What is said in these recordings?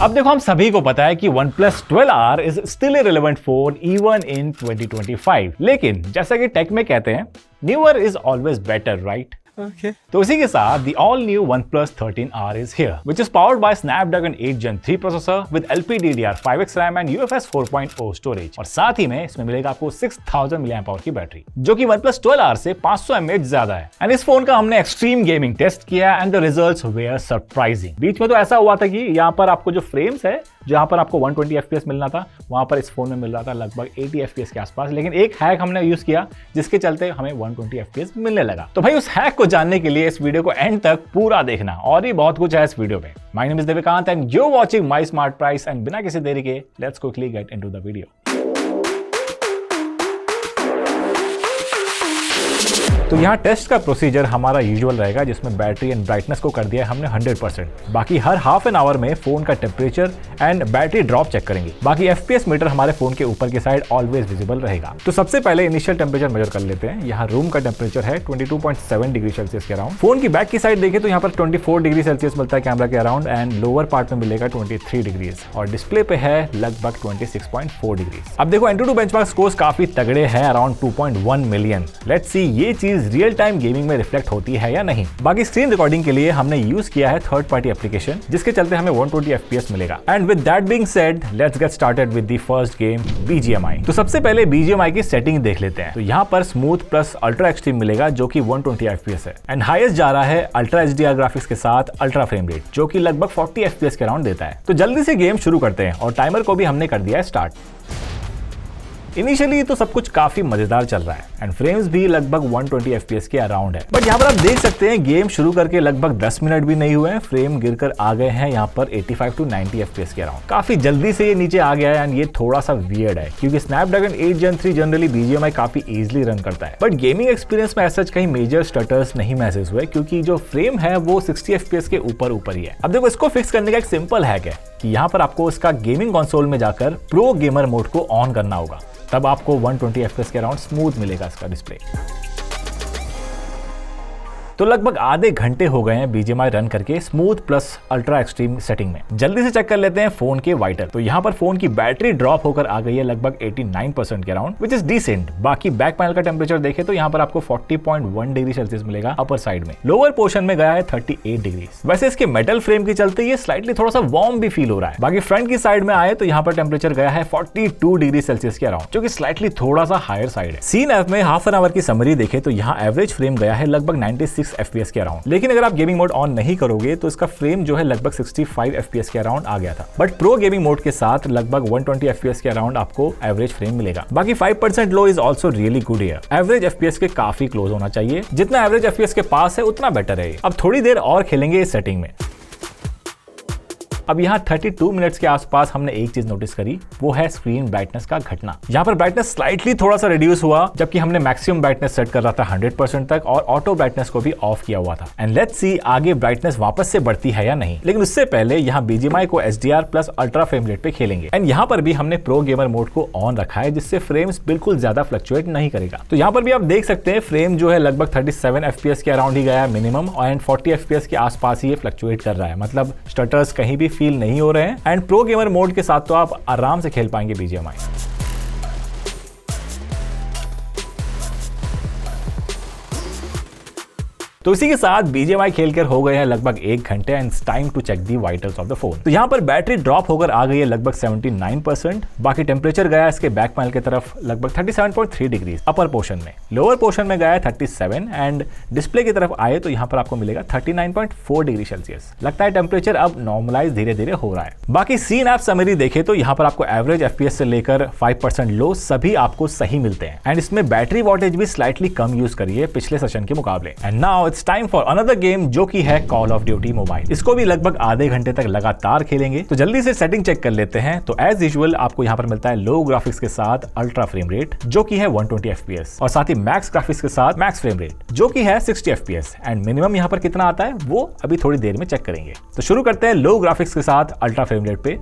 अब देखो, हम सभी को पता है कि OnePlus 12R is still a relevant phone even in 2025, लेकिन जैसा कि टेक में कहते हैं, newer is always better, right? Okay. तो इसी के साथ the all new OnePlus 13R is here, which is powered by Snapdragon 8 Gen 3 processor with LPDDR5X RAM and UFS 4.0 storage, और साथ ही में इसमें मिलेगा आपको 6000 mAh की बैटरी, जो कि OnePlus 12R से 500 mAh ज्यादा है। एंड इस फोन का हमने एक्सट्रीम गेमिंग टेस्ट किया and the results were surprising. बीच में तो ऐसा हुआ था कि यहाँ पर आपको जो फ्रेम्स है, जहां पर आपको 120 FPS मिलना था, वहां पर इस फोन में मिल रहा था लगभग 80 FPS के आसपास। लेकिन एक हैक हमने यूज किया जिसके चलते हमें 120 FPS मिलने लगा। तो भाई, उस हैक को जानने के लिए इस वीडियो को एंड तक पूरा देखना, और भी बहुत कुछ है इस वीडियो में। My name is Devikant and you are watching my smart price, and बिना किसी देरी के let's quickly get into the video. तो यहाँ टेस्ट का प्रोसीजर हमारा यूजुअल रहेगा, जिसमें बैटरी एंड ब्राइटनेस को कर दिया है हमने 100%। बाकी हर हाफ एन आवर में फोन का temperature and battery drop check करेंगे। बाकी FPS मीटर हमारे फोन के ऊपर की साइड ऑलवेज विजिबल रहेगा। तो सबसे पहले इनिशियल टेम्परेचर मेजर कर लेते हैं। यहाँ रूम का टेम्परेचर है 22.7 डिग्री सेल्सियस के अराउंड। फोन की बैक की साइड देखें तो यहाँ पर 24 डिग्री सेल्सियस मिलता है कैमरा के अराउंड, एंड लोअर पार्ट में मिलेगा 23 डिग्रीज, और डिस्प्ले पे है लगभग 26.4 डिग्री। अब देखो, Antutu बेंचमार्क स्कोर्स काफी तगड़े हैं, अराउंड 2.1 मिलियन। लेट्स सी ये चीज रियल टाइम गेमिंग में रिफ्लेक्ट होती है या नहीं। बाकी स्क्रीन रिकॉर्डिंग के लिए हमने यूज किया है थर्ड पार्टी एप्लीकेशन, जिसके चलते हमें 120 FPS मिलेगा। And with that being said, let's get started with the first game, BGMI। तो सबसे पहले BGMI की सेटिंग देख लेते हैं। तो यहाँ पर स्मूथ प्लस अल्ट्रा एक्सट्रीम मिलेगा, जो कि 120 FPS है, एंड हाईएस्ट जा रहा है अल्ट्रा HDR ग्राफिक्स के साथ अल्ट्रा फ्रेम रेट, जो कि लगभग 40 FPS के अराउंड देता है। तो जल्दी से गेम शुरू करते हैं, और टाइमर को भी हमने कर दिया है स्टार्ट। इनिशियली तो सब कुछ काफी मजेदार चल रहा है, एंड फ्रेम्स भी लगभग 120 FPS के अराउंड है। बट यहाँ पर आप देख सकते हैं गेम शुरू करके लगभग 10 मिनट भी नहीं हुए हैं, फ्रेम गिरकर आ गए हैं यहाँ पर 85 to 90 FPS के अराउंड। काफी जल्दी से ये नीचे आ गया है, एंड ये थोड़ा सा वियर्ड है, क्योंकि Snapdragon 8 Gen 3 जनरली BGMI काफी इजिली रन करता है। बट गेमिंग एक्सपीरियंस में ऐसा कहीं मेजर स्टटर्स नहीं महसूस हुए, क्योंकि जो फ्रेम है वो 60 FPS के ऊपर ही है। अब देखो, इसको फिक्स करने का एक सिंपल हैक है कि यहाँ पर आपको इसका गेमिंग कंसोल में जाकर प्रो गेमर मोड को ऑन करना होगा, तब आपको 120 FPS के अराउंड स्मूथ मिलेगा इसका डिस्प्ले। तो लगभग आधे घंटे हो गए हैं BGMI रन करके smooth plus ultra extreme setting में। जल्दी से चेक कर लेते हैं फोन के वाइटल। तो यहाँ पर फोन की बैटरी ड्रॉप होकर आ गई है लगभग 89% के अराउंड, विच इज डिसेंट। बाकी बैक पैनल का टेम्परेचर देखें तो यहाँ पर आपको 40.1 डिग्री सेल्सियस मिलेगा अपर साइड में। लोअर पोर्शन में गया है 38 डिग्री। वैसे इसके मेटल फ्रेम के चलते ये स्लाइटली थोड़ा सा वार्म भी फील हो रहा है। बाकी फ्रंट की साइड में आए तो यहाँ पर टेम्परेचर गया है 42 डिग्री सेल्सियस के अराउंड, जो कि स्लाइटली थोड़ा सा हायर साइड है। सीन ऐप में हाफ एन आवर की समरी देखे तो यहाँ एवरेज फ्रेम गया है लगभग 96 FPS के अराउंड। लेकिन अगर आप गेमिंग मोड ऑन नहीं करोगे तो इसका फ्रेम जो है लगभग 65 FPS के अराउंड आ गया था। बट प्रो गेमिंग मोड के साथ लगभग 120 FPS के अराउंड आपको एवरेज फ्रेम मिलेगा। बाकी 5% low is also really good here. Average FPS के काफी क्लोज होना चाहिए, जितना एवरेज FPS के पास है उतना बेटर है। अब थोड़ी देर और खेलेंगे इस सेटिंग में। अब यहाँ 32 मिनट्स के आसपास हमने एक चीज नोटिस करी, वो है स्क्रीन ब्राइटनेस का घटना। यहाँ पर ब्राइटनेस स्लाइटली थोड़ा सा रिड्यूस हुआ, जबकि हमने मैक्सिमम ब्राइटनेस सेट कर रहा था 100% तक, और ऑटो ब्राइटनेस को भी ऑफ किया हुआ था। एंड लेट्स सी आगे ब्राइटनेस वापस से बढ़ती है या नहीं। लेकिन उससे पहले यहाँ BGMI को HDR plus ultra frame rate पे खेलेंगे। एंड यहाँ पर भी हमने प्रो गेमर मोड को ऑन रखा है, जिससे फ्रेम्स बिल्कुल ज्यादा फ्लक्चुएट नहीं करेगा। तो यहाँ पर भी आप देख सकते हैं फ्रेम जो है लगभग 37 FPS के अराउंड ही गया है मिनिमम, एंड 40 FPS के आसपास ही ये फ्लक्चुएट कर रहा है। मतलब स्टटर्स कहीं भी फील नहीं हो रहे हैं, एंड प्रो गेमर मोड के साथ तो आप आराम से खेल पाएंगे BGMI। तो इसी के साथ BGMI खेलकर हो गए हैं लगभग 1 घंटे, and time to check the vitals of the phone. तो यहाँ पर बैटरी ड्रॉप होकर आ गई है लगभग 79%। बाकी टेम्परेचर गया है इसके बैक पैनल की तरफ लगभग 37.3 डिग्री अपर पोर्शन में। लोअर पोर्शन में गया है 37, एंड डिस्प्ले की तरफ आए तो यहाँ पर आपको मिलेगा 39.4 डिग्री सेल्सियस। लगता है टेम्परेचर अब नॉर्मलाइज धीरे धीरे हो रहा है। बाकी सीन ऐप समरी देखे तो यहाँ पर आपको एवरेज FPS से लेकर 5% लो सभी आपको सही मिलते हैं, एंड इसमें बैटरी वॉटेज भी स्लाइटली कम यूज करी है पिछले सेशन के मुकाबले। And now it's time for another game, जो कि है कॉल ऑफ ड्यूटी मोबाइल। इसको भी लगभग आधे घंटे तक लगातार खेलेंगे। तो जल्दी से सेटिंग चेक कर लेते हैं। तो एज यूजुअल आपको यहाँ पर मिलता है लो ग्राफिक्स के साथ अल्ट्रा फ्रेम रेट, जो कि है 120 FPS, और साथ ही मैक्स ग्राफिक्स के साथ मैक्स फ्रेम रेट, जो कि है 60 FPS। एंड मिनिमम यहाँ पर कितना आता है वो अभी थोड़ी देर में चेक करेंगे। तो शुरू करते हैं लो ग्राफिक्स के साथ अल्ट्रा फ्रेम रेट पे।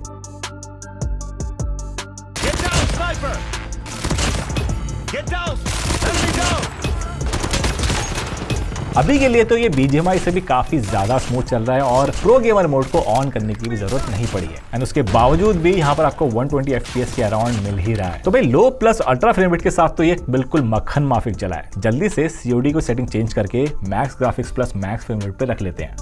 अभी के लिए तो ये BGMI से भी काफी ज्यादा स्मूथ चल रहा है और प्रो गेमर मोड को ऑन करने की भी जरूरत नहीं पड़ी है। एंड उसके बावजूद भी यहाँ पर आपको 120 FPS के अराउंड मिल ही रहा है। तो भाई लो प्लस अल्ट्रा फ्रेम रेट के साथ तो ये बिल्कुल मक्खन माफिक चला है। जल्दी से COD को सेटिंग चेंज करके max graphics plus max frame rate पे रख लेते हैं।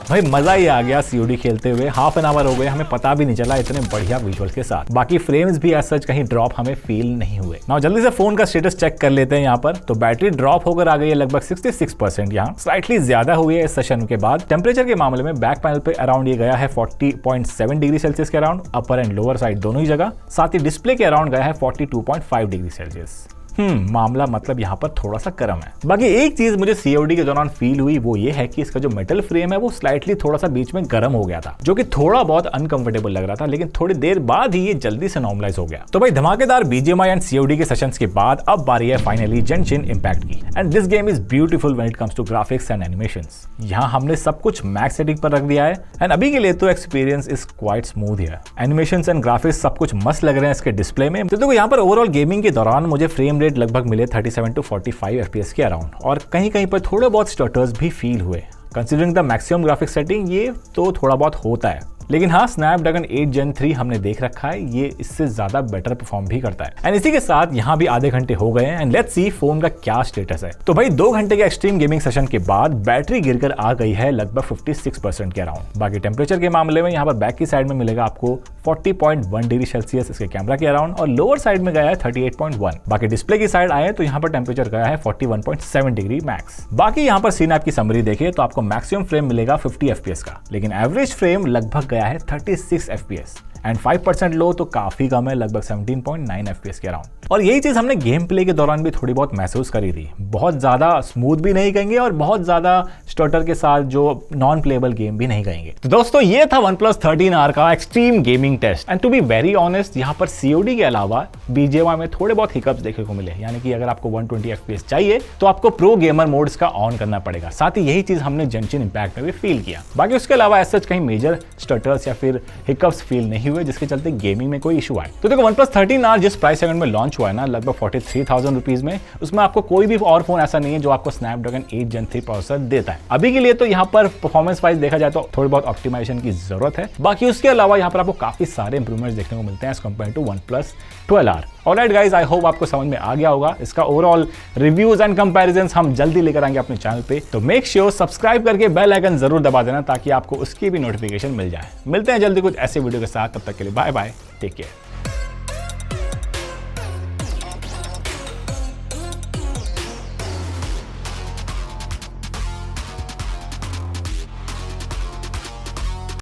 भाई मजा ही आ गया COD खेलते हुए। हाफ एन आवर हो गए, हमें पता भी नहीं चला इतने बढ़िया विजुअल्स के साथ। बाकी फ्रेम्स भी एज सच कहीं ड्रॉप हमें फील नहीं हुए। नाउ जल्दी से फोन का स्टेटस चेक कर लेते हैं यहाँ पर। तो बैटरी ड्रॉप होकर आ गई है लगभग 66%, यहाँ स्लाइटली ज्यादा हुई है इस सेशन के बाद। टेम्परेचर के मामले में बैक पैनल पे अराउंड ये गया है 40.7 डिग्री सेल्सियस के around, upper and lower side दोनों ही जगह। साथ ही डिस्प्ले के अराउंड गया है 42.5 डिग्री सेल्सियस। मामला मतलब यहाँ पर थोड़ा सा गर्म है। बाकी एक चीज मुझे COD के दौरान फील हुई वो ये है कि इसका जो मेटल फ्रेम है वो स्लाइटली थोड़ा सा बीच में गर्म हो गया था, जो कि थोड़ा बहुत अनकंफर्टेबल लग रहा था, लेकिन थोड़ी देर बाद ही ये जल्दी से नॉर्मलाइज हो गया। तो भाई धमाकेदार BGMI एंड COD के सेशंस के बाद अब बारी है फाइनली जेनशिन इम्पैक्ट की। And this game is beautiful when it comes to graphics and animations. यहाँ हमने सब कुछ मैक्स सेटिंग पर रख दिया है एंड अभी के लिए तो एक्सपीरियंस इज क्वाइट स्मूथ है। एनिमेशंस एंड ग्राफिक्स सब कुछ मस्त लग रहे हैं इसके डिस्प्ले में। तो देखो यहाँ पर ओवरऑल गेमिंग के दौरान मुझे फ्रेम रेट लगभग मिले 37 to 45 FPS के अराउंड, और कहीं कहीं पर थोड़े बहुत स्टटर्स भी फील हुए। Considering the maximum graphic setting ये तो थोड़ा बहुत होता है, लेकिन हाँ स्नैपड्रैगन 8 Gen 3 हमने देख रखा है, ये इससे ज्यादा बेटर परफॉर्म भी करता है। एंड इसी के साथ यहाँ भी आधे घंटे हो गए हैं एंड लेट्स सी फोन का क्या स्टेटस है। तो भाई 2 घंटे के एक्सट्रीम गेमिंग सेशन के बाद बैटरी गिरकर आ गई है लगभग 56% के अराउंड। बाकी टेम्परेचर के मामले में यहाँ पर बैक की साइड में मिलेगा आपको 40.1 डिग्री सेल्सियस इसके कैमरा के अराउंड, और लोअर साइड में गया है 38.1। बाकी डिस्प्ले की साइड आए तो यहाँ पर टेम्परेचर गया है 41.7 डिग्री मैक्स। बाकी यहाँ पर सीनैप की समरी देखें तो आपको मैक्सिमम फ्रेम मिलेगा 50 FPS का, लेकिन एवरेज फ्रेम लगभग गया है 36 FPS एंड 5% लो तो काफी कम है, लगभग 17.9 FPS के अराउंड। और यही चीज हमने गेम प्ले के दौरान भी थोड़ी बहुत महसूस करी थी। बहुत ज्यादा स्मूथ भी नहीं कहेंगे और बहुत ज्यादा स्टटर के साथ जो नॉन प्लेएबल गेम भी नहीं कहेंगे। तो दोस्तों ये था OnePlus 13R का extreme gaming test. And to be very honest यहाँ पर COD के अलावा BGMI में थोड़े बहुत हिकअप्स देखने को मिले, यानी कि अगर आपको 120 FPS चाहिए तो आपको प्रो गेमर मोड्स का ऑन करना पड़ेगा। साथ ही यही चीज हमने जेनशिन इम्पैक्ट में भी फील किया। बाकी उसके अलावा एज सच कहीं मेजर स्टटर्स या फिर हिकअप्स फील नहीं हुए जिसके चलते गेमिंग में कोई इशू आए। तो देखो OnePlus 13R जिस प्राइस सेगमेंट में लॉन्च हुआ है ना लगभग 43,000 रुपीज में, उसमें आपको कोई भी और फोन ऐसा नहीं है जो आपको स्नैपड्रैगन 8 Gen 3 प्रोसेसर देता है। अभी के लिए तो यहाँ पर परफॉर्मेंस वाइज देखा जाए तो थोड़ी बहुत ऑप्टिमाइजेशन की जरूरत है। बाकी उसके अलावा यहाँ पर आपको काफी सारे इंप्रूवमेंट्स देखने को मिलते हैं as compare to OnePlus 12R। Alright guys, I hope आपको समझ में आ गया होगा। इसका ओवरऑल रिव्यूज एंड कंपैरिजंस हम जल्दी लेकर आएंगे अपने चैनल पे, तो मेक श्योर सब्सक्राइब करके बेल आइकन जरूर दबा देना ताकि आपको उसकी भी नोटिफिकेशन मिल जाए। मिलते हैं जल्दी कुछ ऐसे वीडियो के साथ, तब तक के लिए बाय बाय, टेक केयर।